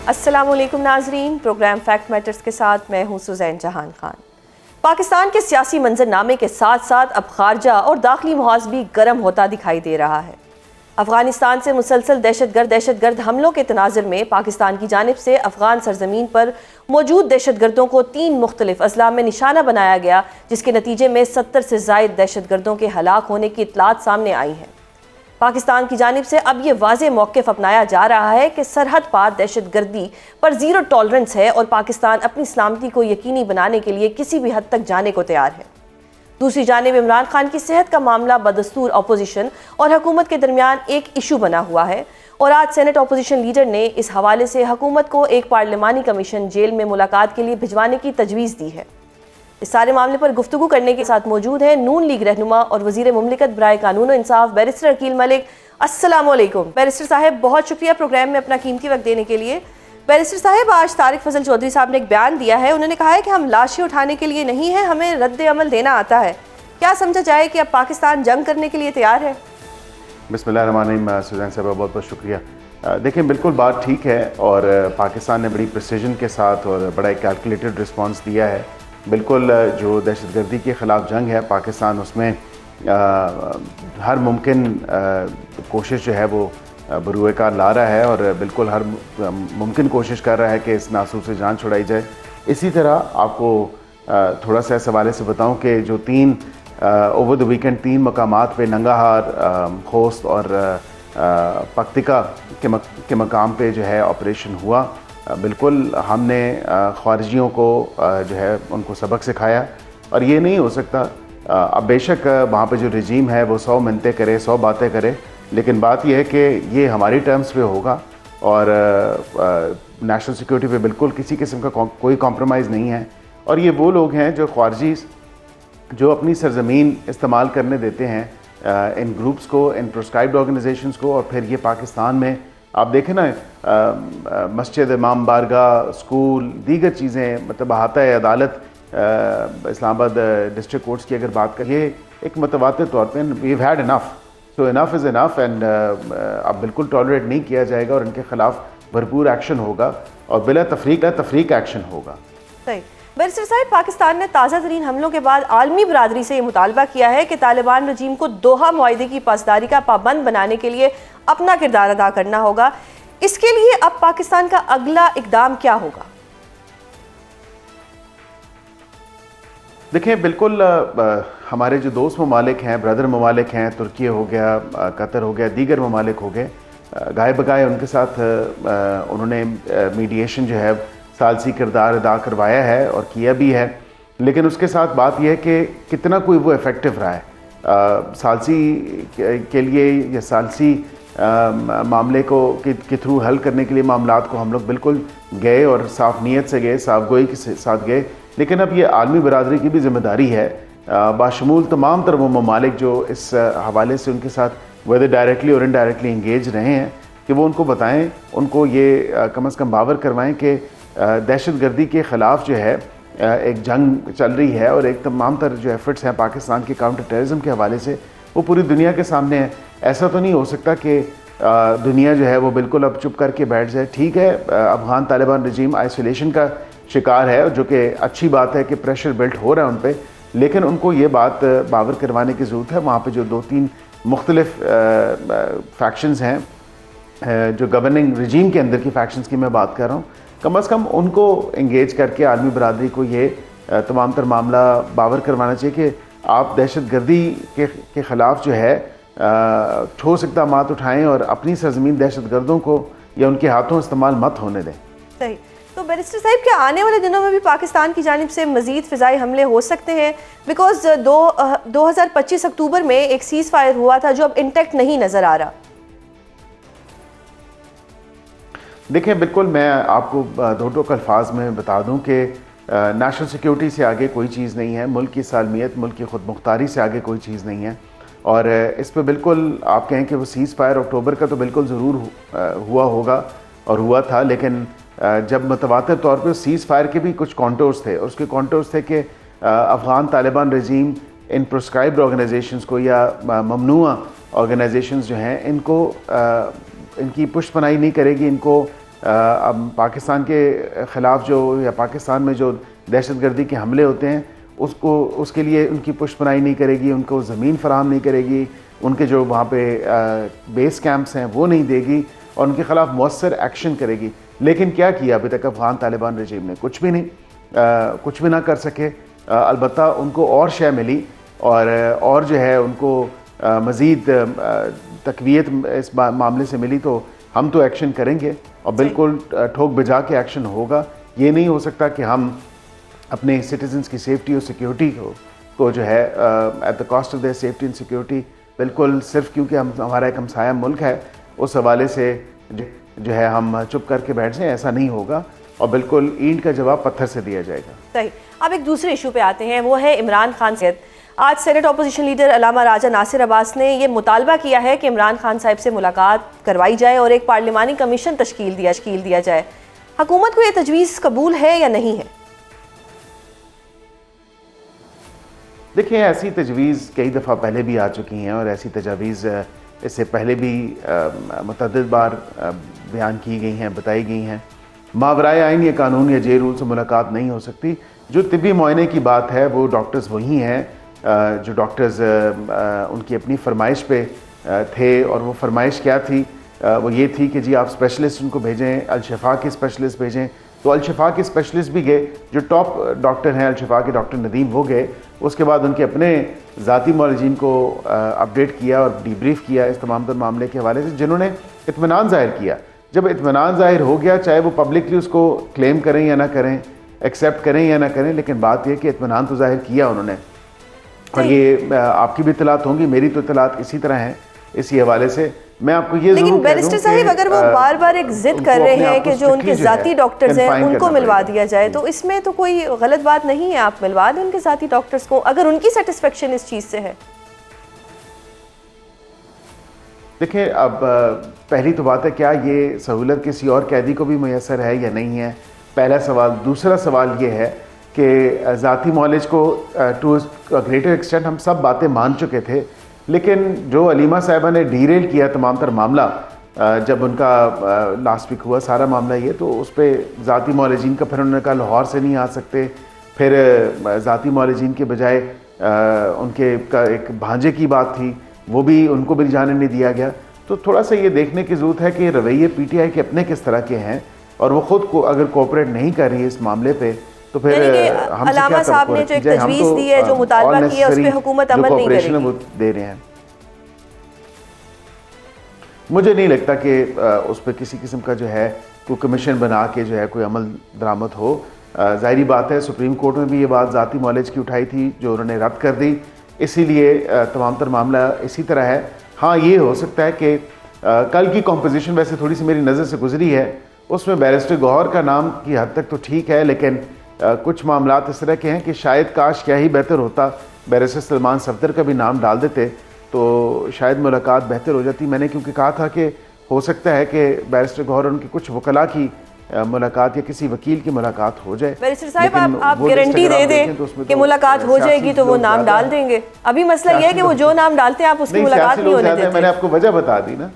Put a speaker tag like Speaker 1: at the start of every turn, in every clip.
Speaker 1: السلام علیکم ناظرین، پروگرام فیکٹ میٹرز کے ساتھ میں ہوں سوزین جہان خان۔ پاکستان کے سیاسی منظرنامے کے ساتھ ساتھ اب خارجہ اور داخلی محاذ بھی گرم ہوتا دکھائی دے رہا ہے۔ افغانستان سے مسلسل دہشت گرد حملوں کے تناظر میں پاکستان کی جانب سے افغان سرزمین پر موجود دہشت گردوں کو 3 مختلف اضلاع میں نشانہ بنایا گیا، جس کے نتیجے میں 70 سے زائد دہشت گردوں کے ہلاک ہونے کی اطلاعات سامنے آئی ہیں۔ پاکستان کی جانب سے اب یہ واضح موقف اپنایا جا رہا ہے کہ سرحد پار دہشت گردی پر زیرو ٹالرنس ہے اور پاکستان اپنی سلامتی کو یقینی بنانے کے لیے کسی بھی حد تک جانے کو تیار ہے۔ دوسری جانب عمران خان کی صحت کا معاملہ بدستور اپوزیشن اور حکومت کے درمیان ایک ایشو بنا ہوا ہے، اور آج سینٹ اپوزیشن لیڈر نے اس حوالے سے حکومت کو ایک پارلیمانی کمیشن جیل میں ملاقات کے لیے بھجوانے کی تجویز دی ہے۔ اس سارے معاملے پر گفتگو کرنے کے ساتھ موجود ہیں نون لیگ رہنما اور وزیر مملکت برائے قانون و انصاف بیرسٹر عقیل ملک۔ السلام علیکم بیرسٹر صاحب، بہت شکریہ پروگرام میں اپنا قیمتی وقت دینے کے لیے۔ بیرسٹر صاحب، آج طارق فضل چودھری صاحب نے ایک بیان دیا ہے، انہوں نے کہا ہے کہ ہم لاشیں اٹھانے کے لیے نہیں ہیں، ہمیں رد عمل دینا آتا ہے۔ کیا سمجھا جائے کہ اب پاکستان جنگ کرنے کے لیے تیار ہے؟
Speaker 2: بسم اللہ الرحمن الرحیم۔ سوزین صاحبہ بہت بہت شکریہ۔ دیکھیں، بالکل بات ٹھیک ہے اور پاکستان نے بڑی پریسیجن کے ساتھ اور بڑا ایک کیلکولیٹڈ رسپانس دیا ہے۔ بالکل جو دہشت گردی کے خلاف جنگ ہے، پاکستان اس میں ہر ممکن کوشش جو ہے وہ بروئے کار لا رہا ہے اور بالکل ہر ممکن کوشش کر رہا ہے کہ اس ناسور سے جان چھڑائی جائے۔ اسی طرح آپ کو تھوڑا سا اس حوالے سے بتاؤں کہ جو 3 اوور دا ویکنڈ 3 مقامات پہ ننگاہار، خوست اور پکتیکا کے مقام پہ جو ہے آپریشن ہوا، بالکل ہم نے خارجیوں کو جو ہے ان کو سبق سکھایا، اور یہ نہیں ہو سکتا۔ اب بے شک وہاں پہ جو رجیم ہے وہ 100 منتیں کرے، 100 باتیں کرے، لیکن بات یہ ہے کہ یہ ہماری ٹرمز پہ ہوگا اور نیشنل سیکیورٹی پہ بالکل کسی قسم کا کوئی کمپرومائز نہیں ہے۔ اور یہ وہ لوگ ہیں جو خارجی جو اپنی سرزمین استعمال کرنے دیتے ہیں ان گروپس کو، ان پرسکرائبڈ آرگنائزیشنز کو، اور پھر یہ پاکستان میں آپ دیکھیں نا، مسجد، امام بارگاہ، اسکول، دیگر چیزیں، مطلب احاطہ عدالت، اسلام آباد ڈسٹرکٹ کورٹس کی اگر بات کریں، یہ ایک متواتر طور پہ we've had enough، so enough is enough، and اب بالکل ٹالریٹ نہیں کیا جائے گا اور ان کے خلاف بھرپور ایکشن ہوگا اور بلا تفریق ایکشن ہوگا۔
Speaker 1: صحیح۔ بیرسٹر صاحب، پاکستان نے تازہ ترین حملوں کے بعد عالمی برادری سے یہ مطالبہ کیا ہے کہ طالبان رجیم کو دوحہ معاہدے کی پاسداری کا پابند بنانے کے لیے اپنا کردار ادا کرنا ہوگا۔ اس کے لیے اب پاکستان کا اگلا اقدام کیا ہوگا؟
Speaker 2: دیکھیں، بالکل ہمارے جو دوست ممالک ہیں، بردر ممالک ہیں، ترکیہ ہو گیا، قطر ہو گیا، دیگر ممالک ہو گئے، گائے بگائے ان کے ساتھ انہوں نے میڈیشن جو ہے ثالثی کردار ادا کروایا ہے اور کیا بھی ہے، لیکن اس کے ساتھ بات یہ ہے کہ کتنا کوئی وہ ایفیکٹو رہا ہے ثالثی کے لیے یا ثالثی معاملے کے تھرو حل کرنے کے لیے معاملات کو ہم لوگ بالکل گئے اور صاف نیت سے گئے، صاف گوئی کے ساتھ گئے، لیکن اب یہ عالمی برادری کی بھی ذمہ داری ہے، باشمول تمام تر وہ ممالک جو اس حوالے سے ان کے ساتھ ویدر ڈائریکٹلی اور انڈائریکٹلی انگیج رہے ہیں، کہ وہ ان کو بتائیں، ان کو یہ کم از کم باور کروائیں کہ دہشت گردی کے خلاف جو ہے ایک جنگ چل رہی ہے، اور ایک تمام تر جو ایفرٹس ہیں پاکستان کے کاؤنٹر ٹیررزم کے حوالے سے وہ پوری دنیا کے سامنے ہے۔ ایسا تو نہیں ہو سکتا کہ دنیا جو ہے وہ بالکل اب چپ کر کے بیٹھ جائے۔ ٹھیک ہے، افغان طالبان رجیم آئسولیشن کا شکار ہے، جو کہ اچھی بات ہے کہ پریشر بلٹ ہو رہا ہے ان پہ، لیکن ان کو یہ بات باور کروانے کی ضرورت ہے۔ وہاں پہ جو 2-3 مختلف فیکشنز ہیں، جو گورننگ رجیم کے اندر کی فیکشنز کی میں بات کر رہا ہوں، کم از کم ان کو انگیج کر کے عالمی برادری کو یہ تمام تر معاملہ باور کروانا چاہیے کہ آپ دہشت گردی کے خلاف جو ہے ٹھوس اقدامات اٹھائیں اور اپنی سرزمین دہشت گردوں کو یا ان کے ہاتھوں استعمال مت ہونے دیں۔
Speaker 1: صحیح۔ تو بیرسٹر صاحب، کیا آنے والے دنوں میں بھی پاکستان کی جانب سے مزید فضائی حملے ہو سکتے ہیں؟ بیکاز 2025 اکتوبر میں ایک سیز فائر ہوا تھا جو اب انٹیکٹ نہیں نظر آ رہا۔
Speaker 2: دیکھیں، بالکل میں آپ کو دو ٹوک الفاظ میں بتا دوں کہ نیشنل سیکیورٹی سے آگے کوئی چیز نہیں ہے، ملک کی سالمیت، ملک کی خود مختاری سے آگے کوئی چیز نہیں ہے، اور اس پہ بالکل آپ کہیں کہ وہ سیز فائر اکتوبر کا تو بالکل ضرور ہوا ہوگا اور ہوا تھا، لیکن جب متواتر طور پہ سیز فائر کے بھی کچھ کانٹورز تھے، اور اس کے کانٹورز تھے کہ افغان طالبان رجیم ان پرسکرائبڈ آرگنائزیشنز کو یا ممنوع آرگنائزیشنز جو ہیں ان کو ان کی پشت پناہی نہیں کرے گی، ان کو اب پاکستان کے خلاف جو یا پاکستان میں جو دہشت گردی کے حملے ہوتے ہیں اس کے لیے ان کی پشت پناہی نہیں کرے گی، ان کو زمین فراہم نہیں کرے گی، ان کے جو وہاں پہ بیس کیمپس ہیں وہ نہیں دے گی اور ان کے خلاف مؤثر ایکشن کرے گی. لیکن کیا کیا ابھی تک افغان طالبان رجیم نے؟ کچھ بھی نہیں، کچھ بھی نہ کر سکے. البتہ ان کو اور شے ملی اور جو ہے ان کو مزید تقویت اس معاملے سے ملی. تو ہم تو ایکشن کریں گے اور بالکل ٹھوک بجا کے ایکشن ہوگا. یہ نہیں ہو سکتا کہ ہم اپنے سٹیزنز کی سیفٹی اور سیکیورٹی کو جو ہے at the cost of their safety and security, بالکل صرف کیونکہ ہمارا ایک ہمسایہ ملک ہے اس حوالے سے جو ہے ہم چپ کر کے بیٹھ جائیں. ایسا نہیں ہوگا اور بالکل اینٹ کا جواب پتھر سے دیا جائے گا.
Speaker 1: صحیح. اب ایک دوسرے ایشو پہ آتے ہیں، وہ ہے عمران خان سے. آج سینٹ اپوزیشن لیڈر علامہ راجہ ناصر عباس نے یہ مطالبہ کیا ہے کہ عمران خان صاحب سے ملاقات کروائی جائے اور ایک پارلیمانی کمیشن تشکیل دیا جائے. حکومت کو یہ تجویز قبول ہے یا نہیں ہے؟
Speaker 2: دیکھیں، ایسی تجویز کئی دفعہ پہلے بھی آ چکی ہیں اور ایسی تجاویز اس سے پہلے بھی متعدد بار بیان کی گئی ہیں، بتائی گئی ہیں. ماورائے آئین یا قانون یا جے رول سے ملاقات نہیں ہو سکتی. جو طبی معائنے کی بات ہے وہ ڈاکٹرز وہی ہیں جو ڈاکٹرز ان کی اپنی فرمائش پہ تھے، اور وہ فرمائش کیا تھی؟ وہ یہ تھی کہ جی آپ اسپیشلسٹ ان کو بھیجیں، الشفا کے اسپیشلسٹ بھیجیں. تو الشفا کے اسپیشلسٹ بھی گئے، جو ٹاپ ڈاکٹر ہیں الشفا کے ڈاکٹر ندیم وہ گئے. اس کے بعد ان کے اپنے ذاتی معالجین کو اپڈیٹ کیا اور ڈی بریف کیا اس تمام تر معاملے کے حوالے سے، جنہوں نے اطمینان ظاہر کیا. جب اطمینان ظاہر ہو گیا، چاہے وہ پبلکلی اس کو کلیم کریں یا نہ کریں، ایکسیپٹ کریں یا نہ کریں، لیکن بات یہ کہ اطمینان تو ظاہر کیا انہوں نے. اور یہ آپ کی بھی اطلاعات ہوں گی، میری تو اطلاعات اسی طرح ہیں اسی حوالے سے. میں آپ کو یہ ضرور کہہ دوں،
Speaker 1: لیکن بیرسٹر صاحب اگر وہ بار بار ایک ضد کر رہے ہیں کہ جو ان کے ذاتی ڈاکٹرز ہیں ان کو ملوا دیا جائے، تو اس میں تو کوئی غلط بات نہیں ہے. آپ ملوا دیں ان کے ذاتی ڈاکٹرز کو اگر ان کی سیٹسفیکشن اس چیز سے ہے.
Speaker 2: دیکھیں، اب پہلی تو بات ہے کیا یہ سہولت کسی اور قیدی کو بھی میسر ہے یا نہیں ہے، پہلا سوال. دوسرا سوال یہ ہے کہ ذاتی معالج کو ٹو گریٹر ایکسٹینٹ ہم سب باتیں مان چکے تھے، لیکن جو علیمہ صاحبہ نے ڈیریل کیا تمام تر معاملہ جب ان کا لاسٹ ویک ہوا سارا معاملہ یہ، تو اس پہ ذاتی معالجین کا پھر انہوں نے کہا لاہور سے نہیں آ سکتے. پھر ذاتی معالجین کے بجائے ان کے ایک بھانجے کی بات تھی، وہ بھی ان کو بھی جانے نہیں دیا گیا. تو تھوڑا سا یہ دیکھنے کی ضرورت ہے کہ رویے پی ٹی آئی کے اپنے کس طرح کے ہیں، اور وہ خود کو اگر کوآپریٹ نہیں کر رہی ہے اس معاملے پہ تو پھر ہم سے کیا
Speaker 1: علامہ صاحب نے جو ایک تجویز دی ہے، جو مطالبہ کیا ہے، اس پہ حکومت عمل نہیں کرے گی.
Speaker 2: دے رہے ہیں. مجھے نہیں لگتا کہ اس پہ کسی قسم کا جو ہے کوئی کمیشن بنا کے جو ہے کوئی عمل درآمد ہو. ظاہری بات ہے سپریم کورٹ میں بھی یہ بات ذاتی معالج کی اٹھائی تھی جو انہوں نے رد کر دی، اسی لیے تمام تر معاملہ اسی طرح ہے. ہاں یہ ہو سکتا ہے کہ کل کی کمپوزیشن ویسے تھوڑی سی میری نظر سے گزری ہے، اس میں بیرسٹر گوہر کا نام کی حد تک تو ٹھیک ہے، لیکن کچھ معاملات اس طرح کے ہیں کہ شاید کاش کیا ہی بہتر ہوتا بیرسٹر سلمان صفدر کا بھی نام ڈال دیتے تو شاید ملاقات بہتر ہو جاتی. میں نے کیونکہ کہا تھا کہ ہو سکتا ہے کہ بیرسٹر گوہر ان کے کچھ وکلاء کی ملاقات یا کسی وکیل کی ملاقات ہو جائے.
Speaker 1: بیرسٹر صاحب آپ گارنٹی دے دیں کہ ملاقات ہو جائے گی تو وہ نام ڈال دیں گے. ابھی مسئلہ یہ ہے کہ وہ جو نام ڈالتے ہیں آپ اس کی ملاقات نہیں ہونے دیتے.
Speaker 2: میں نے آپ کو وجہ بتا دی نا.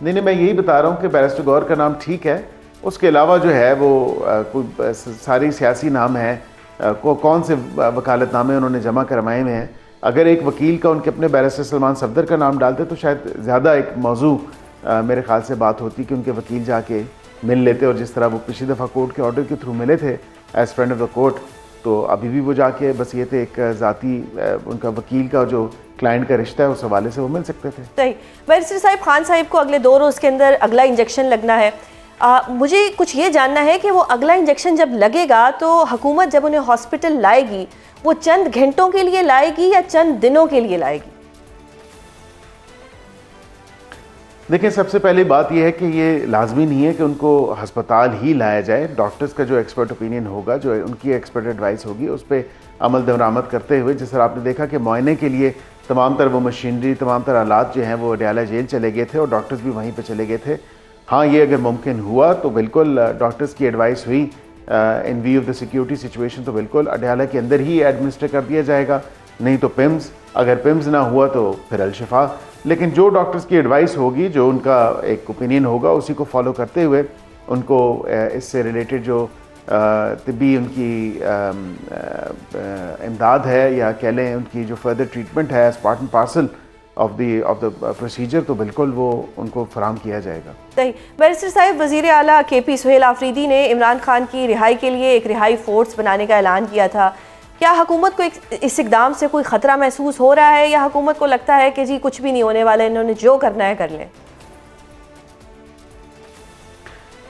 Speaker 2: نہیں میں یہی بتا رہا ہوں کہ بیرسٹر گوہر کا نام ٹھیک ہے، اس کے علاوہ جو ہے وہ ساری سیاسی نام ہیں، کون سے وکالت نامے انہوں نے جمع کروائے ہوئے ہیں. اگر ایک وکیل کا ان کے اپنے بیرسٹر سلمان صفدر کا نام ڈالتے تو شاید زیادہ ایک موضوع میرے خیال سے بات ہوتی کہ ان کے وکیل جا کے مل لیتے، اور جس طرح وہ پچھلی دفعہ کورٹ کے آرڈر کے تھرو ملے تھے as friend of the court, تو ابھی بھی وہ جا کے بس یہ تھے ایک ذاتی ان کا وکیل کا جو کلائنٹ کا رشتہ ہے اس حوالے سے وہ مل سکتے تھے.
Speaker 1: صحیح. بیرسٹر صاحب خان صاحب کو اگلے 2 روز کے اندر اگلا انجیکشن لگنا ہے. مجھے کچھ یہ جاننا ہے کہ وہ اگلا انجیکشن جب لگے گا تو حکومت جب انہیں ہاسپٹل لائے گی وہ چند گھنٹوں کے لیے لائے گی یا چند دنوں کے لیے لائے گی؟
Speaker 2: دیکھیں، سب سے پہلی بات یہ ہے کہ یہ لازمی نہیں ہے کہ ان کو ہسپتال ہی لایا جائے. ڈاکٹرز کا جو ایکسپرٹ اوپینین ہوگا، جو ان کی ایکسپرٹ ایڈوائس ہوگی، اس پہ عمل درآمد کرتے ہوئے، جس طرح آپ نے دیکھا کہ معائنے کے لیے تمام تر وہ مشینری، تمام تر آلات جو ہیں وہ اڈیالہ جیل چلے گئے تھے اور ڈاکٹرز بھی وہیں پہ چلے گئے تھے. ہاں یہ اگر ممکن ہوا تو بالکل ڈاکٹرز کی ایڈوائس ہوئی in view of the security situation تو بالکل اڈیالہ کے اندر ہی ایڈمنسٹر کر دیا جائے گا. نہیں تو پیمز، اگر پیمز نہ ہوا تو پھر الشفا. لیکن جو ڈاکٹرز کی ایڈوائس ہوگی، جو ان کا ایک اوپینین ہوگا، اسی کو فالو کرتے ہوئے ان کو اس سے ریلیٹڈ جو طبی ان کی امداد ہے یا کہہ لیں ان کی جو فردر ٹریٹمنٹ ہے as part and parcel of the procedure, تو بالکل وہ ان کو فراہم کیا جائے گا.
Speaker 1: صحیح. بیرسٹر صاحب، وزیر اعلیٰ کے پی سہیل آفریدی نے عمران خان کی رہائی کے لیے ایک رہائی فورس بنانے کا اعلان کیا تھا. کیا حکومت کو اس اقدام سے کوئی خطرہ محسوس ہو رہا ہے، یا حکومت کو لگتا ہے کہ جی کچھ بھی نہیں ہونے والا، انہوں نے جو کرنا ہے کر لیں؟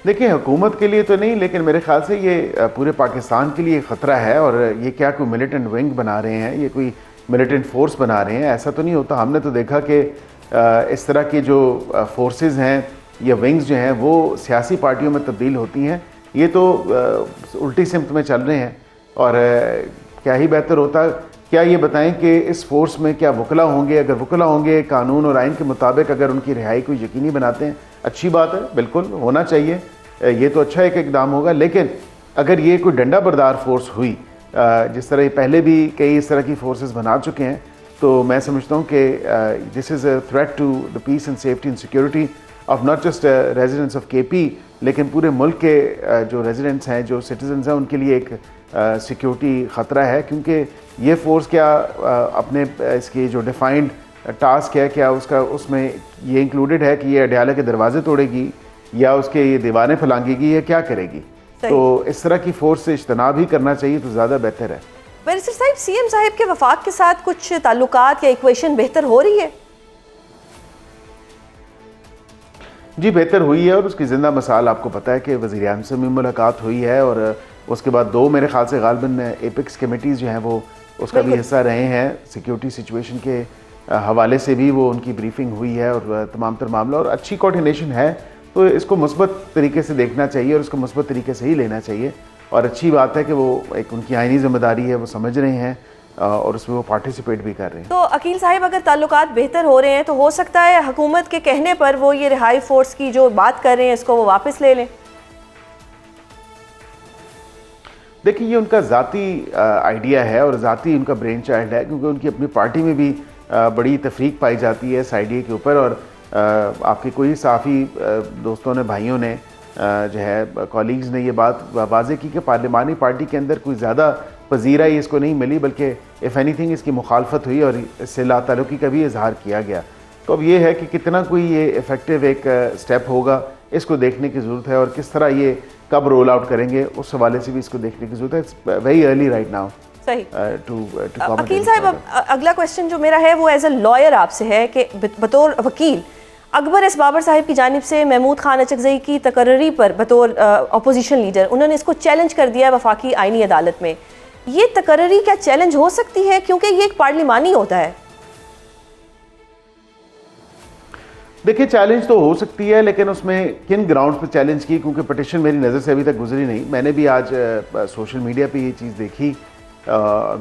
Speaker 2: دیکھیں، حکومت کے لیے تو نہیں، لیکن میرے خیال سے یہ پورے پاکستان کے لیے خطرہ ہے. اور یہ کیا کوئی ملیٹنٹ ونگ بنا رہے ہیں، یہ کوئی ملیٹنٹ فورس بنا رہے ہیں؟ ایسا تو نہیں ہوتا. ہم نے تو دیکھا کہ اس طرح کی جو فورسز ہیں یا ونگز جو ہیں وہ سیاسی پارٹیوں میں تبدیل ہوتی ہیں. یہ تو الٹی سمت میں چل رہے ہیں. اور کیا ہی بہتر ہوتا، کیا یہ بتائیں کہ اس فورس میں کیا وکلا ہوں گے؟ اگر وکلا ہوں گے قانون اور آئین کے مطابق اگر ان کی رہائی کو یقینی بناتے ہیں، اچھی بات ہے، بالکل ہونا چاہیے، یہ تو اچھا ایک اقدام ہوگا. لیکن اگر یہ کوئی ڈنڈا بردار فورس ہوئی، جس طرح یہ پہلے بھی کئی اس طرح کی فورسز بنا چکے ہیں، تو میں سمجھتا ہوں کہ this is a threat to the peace and safety and security of not just residents of K P, لیکن پورے ملک کے جو ریزیڈنٹس ہیں، جو سٹیزنز ہیں، ان کے لیے ایک سیکیورٹی خطرہ ہے. کیونکہ یہ فورس کیا اپنے اس کی جو ڈیفائنڈ ٹاسک ہے، کیا اس میں یہ انکلوڈڈ ہے کہ یہ اڈیالہ کے دروازے توڑے گی یا اس کے یہ دیواریں پھلانگے گی، یا کیا کرے گی؟ تو اس طرح کی فورس سے اجتناب ہی کرنا چاہیے تو زیادہ بہتر ہے.
Speaker 1: بیرسٹر صاحب، سی ایم صاحب کے وفاق کے ساتھ کچھ تعلقات یا ایکویشن بہتر ہو رہی ہے؟
Speaker 2: جی بہتر ہوئی ہے، اور اس کی زندہ مثال آپ کو پتہ ہے کہ وزیر اعظم سے بھی ملاقات ہوئی ہے، اور اس کے بعد 2 میرے خیال سے غالباً ایپکس کمیٹیز جو ہیں وہ اس کا بھی حصہ رہے ہیں. سیکیورٹی سچویشن کے حوالے سے بھی وہ ان کی بریفنگ ہوئی ہے، اور تمام تر معاملہ اور اچھی کوارڈینیشن ہے. تو اس کو مثبت طریقے سے دیکھنا چاہیے، اور اس کو مثبت طریقے سے ہی لینا چاہیے. اور اچھی بات ہے کہ وہ ایک ان کی آئینی ذمہ داری ہے، وہ سمجھ رہے ہیں اور اس میں وہ پارٹیسپیٹ بھی کر رہے ہیں.
Speaker 1: تو عقیل صاحب، اگر تعلقات بہتر ہو رہے ہیں تو ہو سکتا ہے حکومت کے کہنے پر وہ یہ رہائی فورس کی جو بات کر رہے ہیں اس کو وہ واپس لے لیں؟
Speaker 2: دیکھیں، یہ ان کا ذاتی آئیڈیا ہے اور ذاتی ان کا برین چائلڈ ہے، کیونکہ ان کی اپنی پارٹی میں بھی بڑی تفریق پائی جاتی ہے اس آئیڈیا کے اوپر. اور آپ کے کوئی صحافی دوستوں نے، بھائیوں نے جو ہے کولیگز نے یہ بات واضح کی کہ پارلیمانی پارٹی کے اندر کوئی زیادہ پذیرائی اس کو نہیں ملی، بلکہ اف اینی تھنگ اس کی مخالفت ہوئی اور اس سے لا تعلقی کا بھی اظہار کیا گیا. تو اب یہ ہے کہ کتنا کوئی یہ افیکٹو ایک سٹیپ ہوگا، اس کو دیکھنے کی ضرورت ہے، اور کس طرح یہ کب رول آؤٹ کریں گے اس حوالے سے بھی اس کو دیکھنے کی ضرورت ہے. Very early right now.
Speaker 1: صحیح. عقیل صاحب، اب اگلا کویسچن جو میرا ہے وہ ایز اے لائر آپ سے ہے کہ بطور وکیل اکبر ایس بابر صاحب کی جانب سے محمود خان اچکزئی کی تقرری پر بطور اپوزیشن لیڈر انہوں نے اس کو چیلنج کر دیا ہے وفاقی آئینی عدالت میں. یہ تقرری کیا چیلنج ہو سکتی ہے، کیونکہ یہ ایک پارلیمانی ہوتا ہے؟
Speaker 2: دیکھیں، چیلنج تو ہو سکتی ہے، لیکن اس میں کن گراؤنڈز پہ چیلنج کی، کیونکہ پٹیشن میری نظر سے ابھی تک گزری نہیں. میں نے بھی آج سوشل میڈیا پہ یہ چیز دیکھی،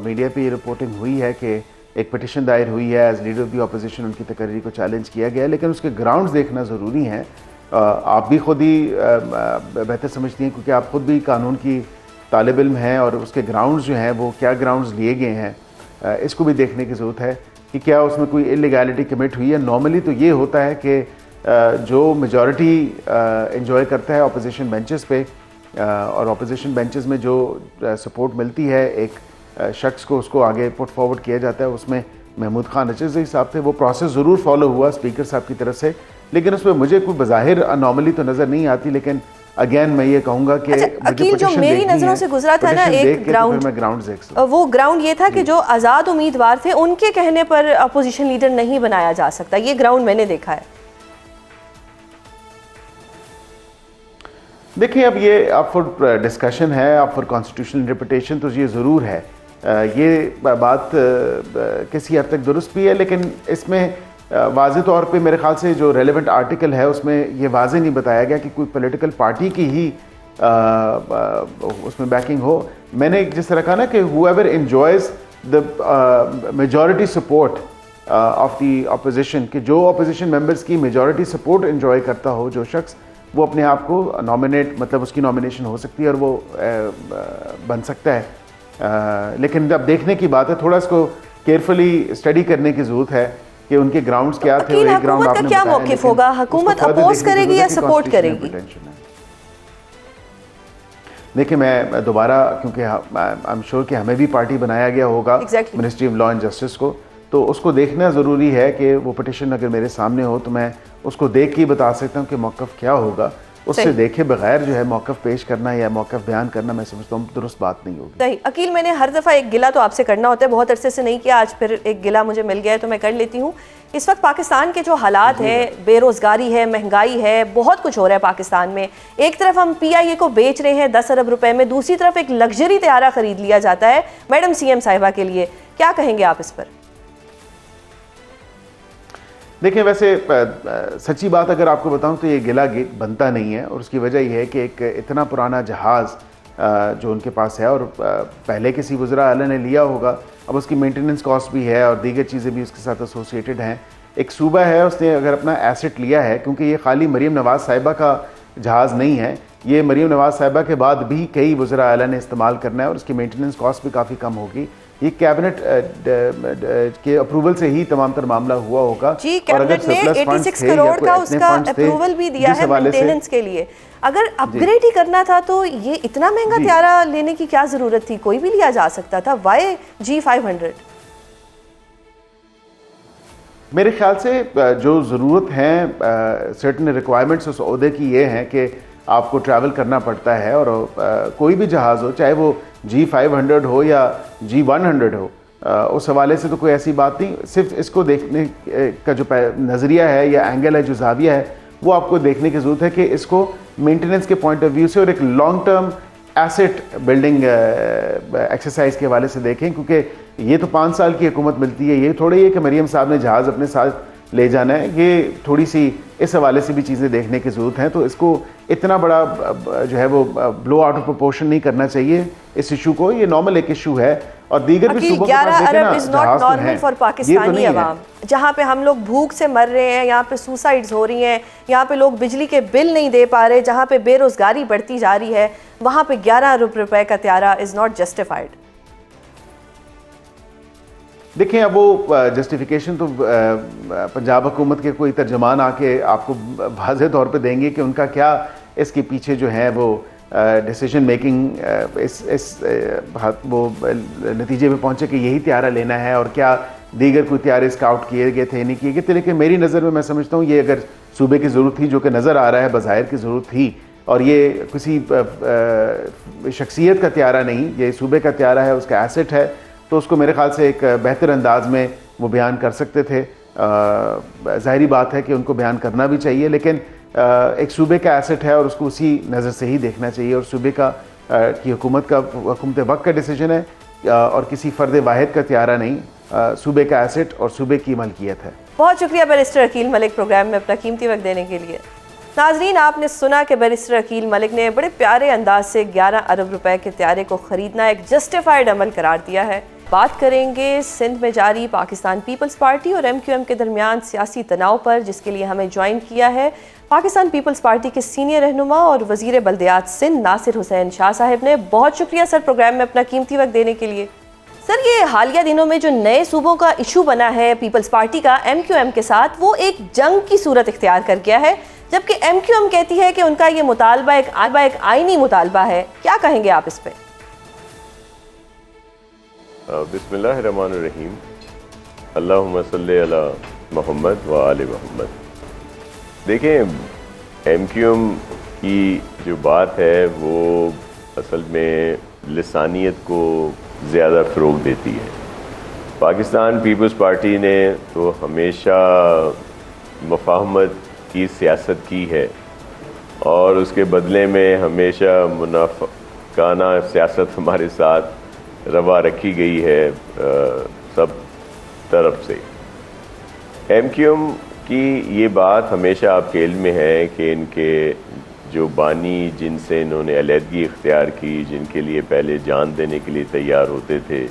Speaker 2: میڈیا پہ یہ رپورٹنگ ہوئی ہے کہ ایک پٹیشن دائر ہوئی ہے، as leader of the opposition ان کی تقرری کو چیلنج کیا گیا، لیکن اس کے گراؤنڈز دیکھنا ضروری ہیں. آپ بھی خود ہی بہتر سمجھتی ہیں، کیونکہ آپ خود بھی قانون کی طالب علم ہیں، اور اس کے گراؤنڈز جو ہیں وہ کیا گراؤنڈز لیے گئے ہیں، اس کو بھی دیکھنے کی ضرورت ہے کہ کیا اس میں کوئی انلیگیلٹی کمٹ ہوئی ہے. نارملی تو یہ ہوتا ہے کہ جو میجورٹی انجوائے کرتا ہے اپوزیشن بینچز پہ، اور اپوزیشن بینچز میں جو سپورٹ ملتی ہے ایک شخص کو، اس کو آگے پٹ فارورڈ کیا جاتا ہے. اس میں محمود خان اچکزئی صاحب تھے. وہ پروسیس ضرور فالو ہوا اسپیکر صاحب کی طرف سے، لیکن اس میں مجھے کوئی بظاہر انارملی تو نظر نہیں آتی. لیکن اگین میں یہ کہوں گا کہ
Speaker 1: عقیل، جو میری نظروں سے گزرا تھا نا ایک گراؤنڈ، وہ گراؤنڈ یہ تھا کہ جو آزاد امیدوار تھے ان کے کہنے پر اپوزیشن لیڈر نہیں بنایا جا سکتا. یہ گراؤنڈ میں نے دیکھا ہے.
Speaker 2: دیکھیں، اب یہ آپ فار ڈسکشن ہے، آپ فار کانسٹیٹیوشنل انٹرپریٹیشن، تو یہ ضرور ہے. یہ بات کسی حد تک درست بھی ہے، لیکن اس میں واضح طور پہ میرے خیال سے جو ریلیونٹ آرٹیکل ہے اس میں یہ واضح نہیں بتایا گیا کہ کوئی پولیٹیکل پارٹی کی ہی اس میں بیکنگ ہو. میں نے جس طرح کہا نا کہ whoever enjoys the majority support of the opposition، کہ جو اپوزیشن ممبرس کی میجورٹی سپورٹ انجوائے کرتا ہو جو شخص، وہ اپنے آپ کو نامنیٹ، مطلب اس کی نامنیشن ہو سکتی ہے اور وہ بن سکتا ہے. لیکن اب دیکھنے کی بات ہے، تھوڑا اس کو کیئرفلی اسٹڈی کرنے کی ضرورت ہے کہ ان کے گراؤنڈز کیا تھے اور ایک گراؤنڈ
Speaker 1: حکومت کا کیا موقف ہوگا؟ حکومت اپوز کرے گی یا سپورٹ کرے گی؟
Speaker 2: دیکھیں میں دوبارہ، کیونکہ آئی ایم شیور کہ ہمیں بھی پارٹی بنایا گیا ہوگا ministry of law and justice کو، تو اس کو دیکھنا ضروری ہے کہ وہ پٹیشن اگر میرے سامنے ہو تو میں اس کو دیکھ کے ہی بتا سکتا ہوں کہ موقف کیا ہوگا. اس سے دیکھے بغیر جو ہے موقف پیش کرنا یا موقف بیان کرنا میں سمجھتا ہوں درست بات نہیں ہوگی.
Speaker 1: صحیح. عقیل، میں نے ہر دفعہ ایک گلہ تو آپ سے کرنا ہوتا ہے، بہت عرصے سے نہیں کیا، آج پھر ایک گلہ مجھے مل گیا ہے تو میں کر لیتی ہوں. اس وقت پاکستان کے جو حالات ہیں، بے روزگاری ہے، مہنگائی ہے، بہت کچھ ہو رہا ہے پاکستان میں. ایک طرف ہم پی آئی اے کو بیچ رہے ہیں 10 ارب روپے میں، دوسری طرف ایک لگژری طیارہ خرید لیا جاتا ہے میڈم سی ایم صاحبہ کے لیے. کیا کہیں گے آپ اس پر؟
Speaker 2: دیکھیں ویسے سچی بات اگر آپ کو بتاؤں تو یہ گلہ بنتا نہیں ہے، اور اس کی وجہ یہ ہے کہ ایک اتنا پرانا جہاز جو ان کے پاس ہے اور پہلے کسی وزراء اعلیٰ نے لیا ہوگا، اب اس کی مینٹیننس کاسٹ بھی ہے اور دیگر چیزیں بھی اس کے ساتھ ایسوسیٹڈ ہیں. ایک صوبہ ہے، اس نے اگر اپنا ایسٹ لیا ہے، کیونکہ یہ خالی مریم نواز صاحبہ کا جہاز نہیں ہے، یہ مریم نواز صاحبہ کے بعد بھی کئی وزراء اعلیٰ نے استعمال کرنا ہے اور اس کی مینٹیننس کاسٹ بھی کافی کم ہوگی. یہ کیبنٹ کے اپروول سے ہی تمام تر معاملہ ہوا ہوگا.
Speaker 1: جی، کیبنٹ نے 86 کروڑ کا اس کا اپروول بھی دیا ہے مینٹیننس کے لیے. اگر اپ گریڈ ہی کرنا تھا تو یہ اتنا مہنگا طیارہ لینے کی کیا ضرورت تھی؟ کوئی بھی لیا جا سکتا تھا. Y G500؟
Speaker 2: میرے خیال سے جو ضرورت ہیں سرٹن ریکوائرمنٹس اس عہدے کی یہ ہیں کہ آپ کو ٹریول کرنا پڑتا ہے، اور کوئی بھی جہاز ہو، چاہے وہ G500 ہو یا G100 ہو، اس حوالے سے تو کوئی ایسی بات نہیں. صرف اس کو دیکھنے کا جو نظریہ ہے یا اینگل ہے، جو زاویہ ہے، وہ آپ کو دیکھنے کی ضرورت ہے کہ اس کو مینٹیننس کے پوائنٹ آف ویو سے اور ایک long term asset building exercise کے حوالے سے دیکھیں. کیونکہ یہ تو 5 سال کی حکومت ملتی ہے، یہ تھوڑی ہے کہ مریم صاحب نے جہاز اپنے ساتھ لے جانا ہے. یہ تھوڑی سی اس حوالے سے بھی چیزیں دیکھنے کی ضرورت ہیں. تو اس کو اتنا بڑا جو ہے وہ بلو آؤٹ آف پروپورشن نہیں کرنا چاہیے اس ایشو کو. یہ نارمل ایک ایشو ہے، اور دیگر بھی صوبوں کے پاس دیکھیں نا جہاز تو ہیں.
Speaker 1: فار پاکستانی عوام، جہاں پہ ہم لوگ بھوک سے مر رہے ہیں، یہاں پہ سوسائڈز ہو رہی ہیں، یہاں پہ لوگ بجلی کے بل نہیں دے پا رہے، جہاں پہ بے روزگاری بڑھتی جا رہی ہے، وہاں پہ 11 ارب روپے کا طیارہ از ناٹ جسٹیفائڈ.
Speaker 2: دیکھیں اب وہ جسٹیفیکیشن تو پنجاب حکومت کے کوئی ترجمان آ کے آپ کو واضح طور پہ دیں گے کہ ان کا کیا اس کے پیچھے جو ہے وہ ڈیسیجن میکنگ وہ نتیجے پہ پہنچے کہ یہی طیارہ لینا ہے، اور کیا دیگر کوئی طیارے اسکاؤٹ کیے گئے تھے نہیں کیے گئے تھے. لیکن میری نظر میں سمجھتا ہوں یہ اگر صوبے کی ضرورت تھی، جو کہ نظر آ رہا ہے بظاہر کی ضرورت تھی، اور یہ کسی شخصیت کا طیارہ نہیں، یہ صوبے کا طیارہ ہے، اس کا ایسٹ ہے، تو اس کو میرے خیال سے ایک بہتر انداز میں وہ بیان کر سکتے تھے. ظاہری بات ہے کہ ان کو بیان کرنا بھی چاہیے، لیکن ایک صوبے کا ایسٹ ہے اور اس کو اسی نظر سے ہی دیکھنا چاہیے. اور صوبے کی حکومت وقت کا ڈیسیجن ہے اور کسی فرد واحد کا طیارہ نہیں، صوبے کا ایسٹ اور صوبے کی ملکیت ہے.
Speaker 1: بہت شکریہ بیرسٹر عقیل ملک پروگرام میں اپنا قیمتی وقت دینے کے لیے. ناظرین، آپ نے سنا کہ بیرسٹر عقیل ملک نے بڑے پیارے انداز سے 11 ارب روپے کے طیارے کو خریدنا ایک جسٹیفائڈ عمل قرار دیا ہے. بات کریں گے سندھ میں جاری پاکستان پیپلز پارٹی اور MQM کے درمیان سیاسی تناؤ پر، جس کے لیے ہمیں جوائن کیا ہے پاکستان پیپلز پارٹی کے سینئر رہنما اور وزیر بلدیات سندھ ناصر حسین شاہ صاحب نے. بہت شکریہ سر پروگرام میں اپنا قیمتی وقت دینے کے لیے. سر، یہ حالیہ دنوں میں جو نئے صوبوں کا ایشو بنا ہے پیپلز پارٹی کا MQM کے ساتھ، وہ ایک جنگ کی صورت اختیار کر گیا ہے، جبکہ MQM کہتی ہے کہ ان کا یہ مطالبہ ایک آئینی مطالبہ ہے. کیا کہیں گے آپ اس پہ؟
Speaker 3: بسم اللہ الرحمن الرحیم. اللہم صلی علی محمد و آل محمد. دیکھیں، MQM کی جو بات ہے وہ اصل میں لسانیت کو زیادہ فروغ دیتی ہے. پاکستان پیپلز پارٹی نے تو ہمیشہ مفاہمت کی سیاست کی ہے، اور اس کے بدلے میں ہمیشہ منافقانہ سیاست ہمارے ساتھ روا رکھی گئی ہے سب طرف سے. MQM کی یہ بات ہمیشہ آپ کے علم میں ہے کہ ان کے جو بانی، جن سے انہوں نے علیحدگی اختیار کی، جن کے لیے پہلے جان دینے کے لیے تیار ہوتے تھے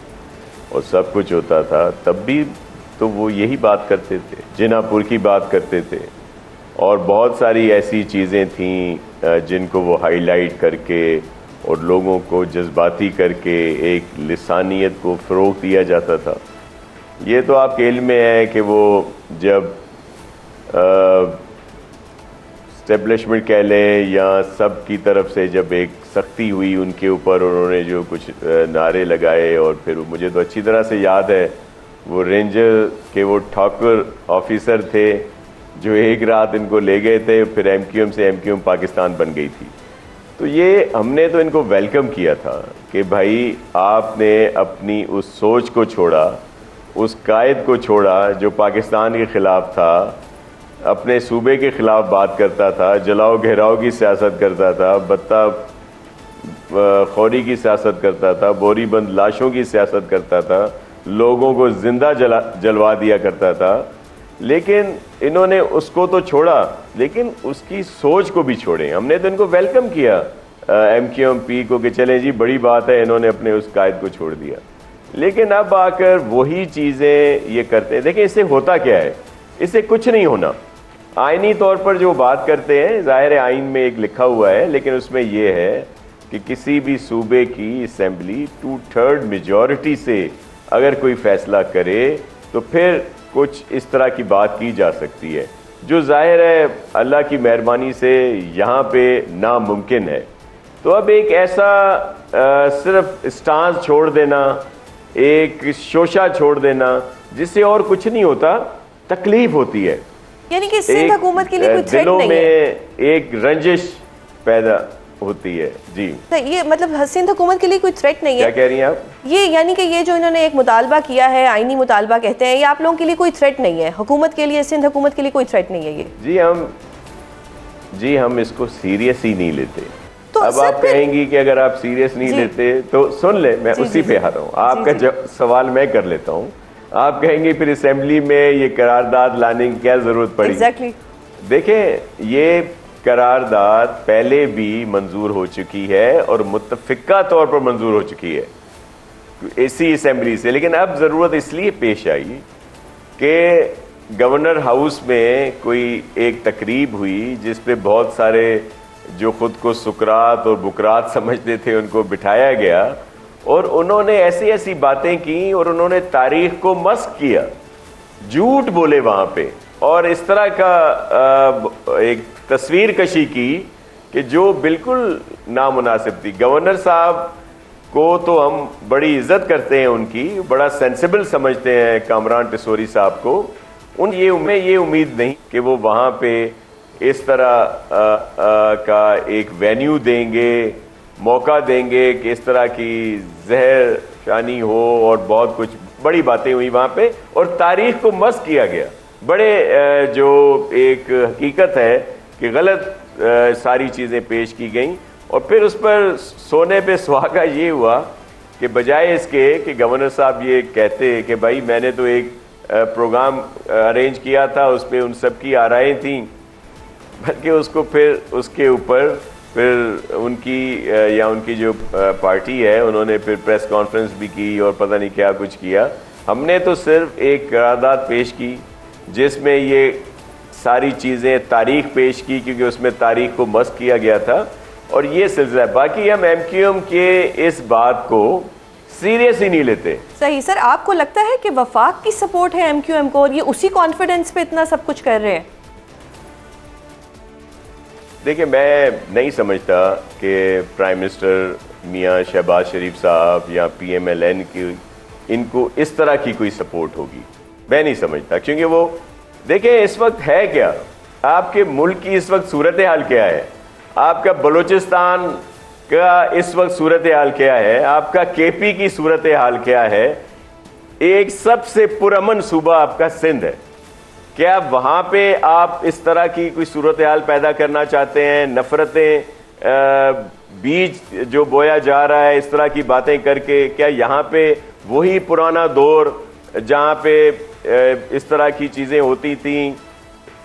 Speaker 3: اور سب کچھ ہوتا تھا، تب بھی تو وہ یہی بات کرتے تھے، جناح پور کی بات کرتے تھے، اور بہت ساری ایسی چیزیں تھیں جن کو وہ ہائی لائٹ کر کے اور لوگوں کو جذباتی کر کے ایک لسانیت کو فروغ دیا جاتا تھا. یہ تو آپ کے علم میں ہے کہ وہ جب اسٹیبلشمنٹ کہہ لیں یا سب کی طرف سے جب ایک سختی ہوئی ان کے اوپر، انہوں نے جو کچھ نعرے لگائے، اور پھر مجھے تو اچھی طرح سے یاد ہے وہ رینجر کے وہ ٹھاکر آفیسر تھے جو ایک رات ان کو لے گئے تھے، پھر ایم کیو ایم سے ایم کیو ایم پاکستان بن گئی تھی. تو یہ ہم نے تو ان کو ویلکم کیا تھا کہ بھائی آپ نے اپنی اس سوچ کو چھوڑا، اس قائد کو چھوڑا جو پاکستان کے خلاف تھا، اپنے صوبے کے خلاف بات کرتا تھا، جلاؤ گھیراؤ کی سیاست کرتا تھا، بتہ خوری کی سیاست کرتا تھا، بوری بند لاشوں کی سیاست کرتا تھا، لوگوں کو زندہ جلوا دیا کرتا تھا. لیکن انہوں نے اس کو تو چھوڑا لیکن اس کی سوچ کو بھی چھوڑے. ہم نے تو ان کو ویلکم کیا ایم کیو ایم پی کو کہ چلیں جی بڑی بات ہے، انہوں نے اپنے اس قائد کو چھوڑ دیا. لیکن اب آ کر وہی چیزیں یہ کرتے ہیں. دیکھیں اس سے ہوتا کیا ہے، اس سے کچھ نہیں ہونا. آئینی طور پر جو بات کرتے ہیں، ظاہر آئین میں ایک لکھا ہوا ہے، لیکن اس میں یہ ہے کہ کسی بھی صوبے کی اسمبلی 2/3 میجورٹی سے اگر کوئی فیصلہ کرے تو پھر کچھ اس طرح کی بات کی جا سکتی ہے، جو ظاہر ہے اللہ کی مہربانی سے یہاں پہ ناممکن ہے. تو اب ایک ایسا صرف اسٹانس چھوڑ دینا، ایک شوشہ چھوڑ دینا جس سے اور کچھ نہیں ہوتا، تکلیف ہوتی ہے.
Speaker 1: یعنی کہ سندھ حکومت کے لیے کوئی تھریٹ
Speaker 3: دلوں
Speaker 1: نہیں
Speaker 3: میں
Speaker 1: ہے،
Speaker 3: ایک رنجش پیدا ہوتی ہے. جی
Speaker 1: یہ مطلب سندھ حکومت کے لیے کوئی تھریٹ نہیں
Speaker 3: کیا
Speaker 1: ہے.
Speaker 3: کہہ رہی ہیں آپ؟
Speaker 1: یہ یعنی کہ یہ جو انہوں نے ایک مطالبہ کیا ہے، آئینی مطالبہ کہتے ہیں، یہ آپ لوگوں کے لیے کوئی تھریٹ نہیں ہے، حکومت کے لیے، سندھ حکومت کے لیے کوئی تھریٹ نہیں ہے یہ؟
Speaker 3: جی ہم اس کو سیریس ہی نہیں لیتے.
Speaker 1: تو
Speaker 3: اب آپ کہیں گی کہ اگر آپ سیریس نہیں لیتے تو سن لیں، میں اسی پہ آ رہا ہوں. آپ کا سوال میں کر لیتا ہوں. آپ کہیں گے پھر اسمبلی میں یہ قرارداد لانے کی کیا ضرورت پڑی؟
Speaker 1: ایگزیکٹلی.
Speaker 3: دیکھیں یہ قرارداد پہلے بھی منظور ہو چکی ہے اور متفقہ طور پر منظور ہو چکی ہے اسی اسمبلی سے. لیکن اب ضرورت اس لیے پیش آئی کہ گورنر ہاؤس میں کوئی ایک تقریب ہوئی جس پہ بہت سارے جو خود کو سکرات اور بکرات سمجھتے تھے ان کو بٹھایا گیا، اور انہوں نے ایسی ایسی باتیں کی اور انہوں نے تاریخ کو مسخ کیا، جھوٹ بولے وہاں پہ، اور اس طرح کا ایک تصویر کشی کی کہ جو بالکل نامناسب تھی. گورنر صاحب کو تو ہم بڑی عزت کرتے ہیں، ان کی بڑا سینسیبل سمجھتے ہیں کامران ٹسوری صاحب کو. یہ امید نہیں کہ وہ وہاں پہ اس طرح کا ایک وینیو دیں گے، موقع دیں گے کہ اس طرح کی زہر شانی ہو، اور بہت کچھ بڑی باتیں ہوئی وہاں پہ اور تاریخ کو مسخ کیا گیا. بڑے جو ایک حقیقت ہے کہ غلط ساری چیزیں پیش کی گئیں، اور پھر اس پر سونے پہ سہاگا یہ ہوا کہ بجائے اس کے کہ گورنر صاحب یہ کہتے کہ بھائی میں نے تو ایک پروگرام ارینج کیا تھا، اس پہ ان سب کی آرائیں تھیں، بلکہ اس کو پھر اس کے اوپر پھر ان کی یا ان کی جو پارٹی ہے انہوں نے پھر پریس کانفرنس بھی کی اور پتہ نہیں کیا کچھ کیا. ہم نے تو صرف ایک قرارداد پیش کی جس میں یہ ساری چیزیں تاریخ پیش کی، کیونکہ اس میں تاریخ کو مسخ کیا گیا تھا، اور یہ سلسلہ ہے. باقی ہم ایم کیو ایم کے اس بات کو سیریس ہی نہیں لیتے.
Speaker 1: صحیح. سر آپ کو لگتا ہے کہ وفاق کی سپورٹ ہے ایم کیو ایم کو اور یہ اسی کانفیڈنس پہ اتنا سب کچھ کر رہے ہیں؟
Speaker 3: دیکھیں میں نہیں سمجھتا کہ پرائم منسٹر میاں شہباز شریف صاحب یا پی ایم ایل این کی ان کو اس طرح کی کوئی سپورٹ ہوگی. میں نہیں سمجھتا، کیونکہ وہ دیکھیں اس وقت ہے کیا، آپ کے ملک کی اس وقت صورتحال کیا ہے، آپ کا بلوچستان کا اس وقت صورتحال کیا ہے، آپ کا کے پی کی صورتحال کیا ہے. ایک سب سے پرامن صوبہ آپ کا سندھ ہے. کیا وہاں پہ آپ اس طرح کی کوئی صورتحال پیدا کرنا چاہتے ہیں؟ نفرتیں بیج جو بویا جا رہا ہے اس طرح کی باتیں کر کے، کیا یہاں پہ وہی پرانا دور جہاں پہ اس طرح کی چیزیں ہوتی تھیں،